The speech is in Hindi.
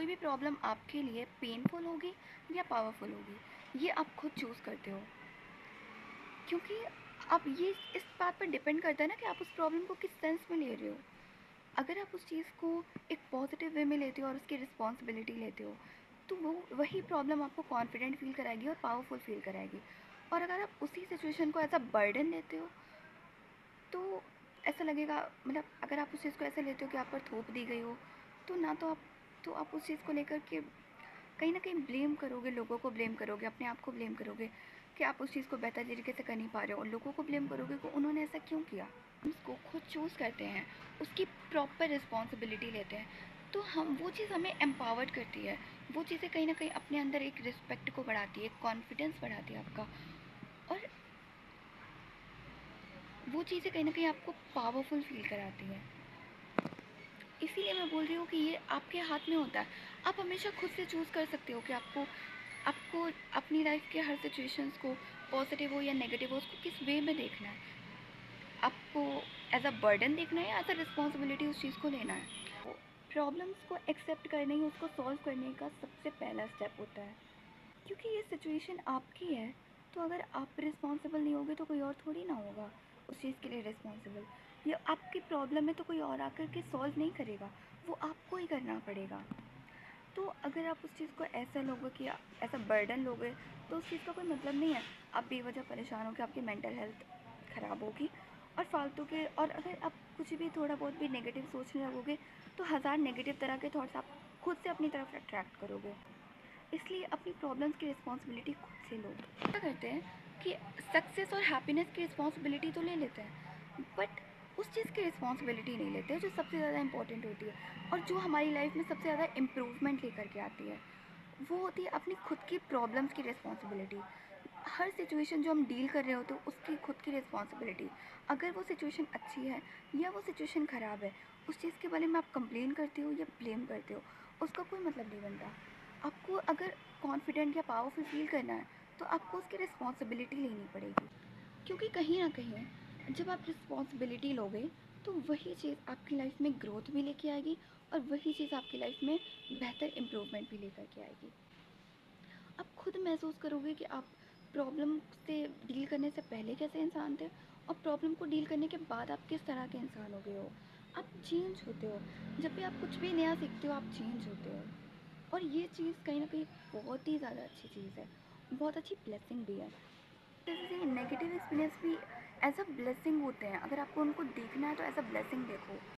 कोई भी प्रॉब्लम आपके लिए पेनफुल होगी या पावरफुल होगी, ये आप खुद चूज़ करते हो। क्योंकि अब ये इस बात पर डिपेंड करता है ना कि आप उस प्रॉब्लम को किस सेंस में ले रहे हो। अगर आप उस चीज़ को एक पॉजिटिव वे में लेते हो और उसकी रिस्पॉन्सिबिलिटी लेते हो, तो वो वही प्रॉब्लम आपको कॉन्फिडेंट फील कराएगी और पावरफुल फील कराएगी। और अगर आप उसी सिचुएशन को एज अ बर्डन लेते हो, तो ऐसा लगेगा, मतलब अगर आप उस चीज़ को ऐसे लेते हो कि आप पर थोप दी गई हो, तो ना तो आप उस चीज़ को लेकर के कहीं ना कहीं ब्लेम करोगे, लोगों को ब्लेम करोगे, अपने आप को ब्लेम करोगे कि आप उस चीज़ को बेहतर तरीके से कर नहीं पा रहे हो, और लोगों को ब्लेम करोगे कि उन्होंने ऐसा क्यों किया। हम उसको खुद चूज़ करते हैं, उसकी प्रॉपर रिस्पॉन्सिबिलिटी लेते हैं, तो हम वो चीज़ हमें एम्पावर्ड करती है। वो चीज़ें कहीं ना कहीं अपने अंदर एक रिस्पेक्ट को बढ़ाती है, कॉन्फिडेंस बढ़ाती है आपका। और वो चीज़ें कहीं ना कहीं आपको पावरफुल फील कराती है। इसीलिए मैं बोल रही हूँ कि ये आपके हाथ में होता है। आप हमेशा खुद से चूज़ कर सकते हो कि आपको आपको अपनी लाइफ के हर सिचुएशंस को, पॉजिटिव हो या नेगेटिव हो, उसको किस वे में देखना है। आपको एज अ बर्डन देखना है या एज अ रिस्पॉन्सिबिलिटी उस चीज़ को लेना है। प्रॉब्लम्स को एक्सेप्ट करने ही उसको सॉल्व करने का सबसे पहला स्टेप होता है। क्योंकि ये सिचुएशन आपकी है, तो अगर आप रिस्पॉन्सिबल नहीं होगे तो कोई और थोड़ी ना होगा उस चीज़ के लिए रिस्पॉन्सिबल। ये आपकी प्रॉब्लम है तो कोई और आकर के सॉल्व नहीं करेगा, वो आपको ही करना पड़ेगा। तो अगर आप उस चीज़ को ऐसा लोगे कि ऐसा बर्डन लोगे, तो उस चीज़ का कोई मतलब नहीं है। आप बेवजह परेशान हो कि आपकी मेंटल हेल्थ ख़राब होगी, और फालतू के, और अगर आप कुछ भी थोड़ा बहुत भी नेगेटिव सोचने लगोगे, तो हज़ार नेगेटिव तरह के थॉट्स आप खुद से अपनी तरफ अट्रैक्ट करोगे। इसलिए अपनी प्रॉब्लम्स की रिस्पॉन्सिबिलिटी खुद से लो। क्या करते हैं कि सक्सेस और हैप्पीनेस की रिस्पॉन्सिबिलिटी तो ले लेते हैं, बट उस चीज़ की रिस्पॉन्सिबिलिटी नहीं लेते जो सबसे ज़्यादा इंपॉर्टेंट होती है, और जो हमारी लाइफ में सबसे ज़्यादा इम्प्रूवमेंट लेकर के आती है। वो होती है अपनी खुद की प्रॉब्लम्स की रिस्पॉन्सिबिलिटी। हर सिचुएशन जो हम डील कर रहे होते हैं उसकी खुद की रिस्पॉन्सिबिलिटी। अगर वो सिचुएशन अच्छी है या वो सिचुएशन ख़राब है, उस चीज़ के बारे में आप कंप्लेन करते हो या ब्लेम करते हो, उसका कोई मतलब नहीं बनता। आपको अगर कॉन्फिडेंट या पावरफुल फील करना है, तो आपको उसकी रिस्पॉन्सिबिलिटी लेनी पड़ेगी। क्योंकि कहीं ना कहीं जब आप रिस्पॉन्सिबिलिटी लोगे, तो वही चीज़ आपकी लाइफ में ग्रोथ भी लेके आएगी, और वही चीज़ आपकी लाइफ में बेहतर इम्प्रूवमेंट भी लेकर के आएगी। आप खुद महसूस करोगे कि आप प्रॉब्लम से डील करने से पहले कैसे इंसान थे, और प्रॉब्लम को डील करने के बाद आप किस तरह के इंसान हो गए हो। आप चेंज होते हो। जब भी आप कुछ भी नया सीखते हो, आप चेंज होते हो। और ये चीज़ कहीं ना कहीं बहुत ही ज़्यादा अच्छी चीज़ है, बहुत अच्छी ब्लेसिंग भी है। जैसे नेगेटिव एक्सपीरियंस भी एज अ ब्लेसिंग होते हैं, अगर आपको उनको देखना है तो एज अ ब्लेसिंग देखो।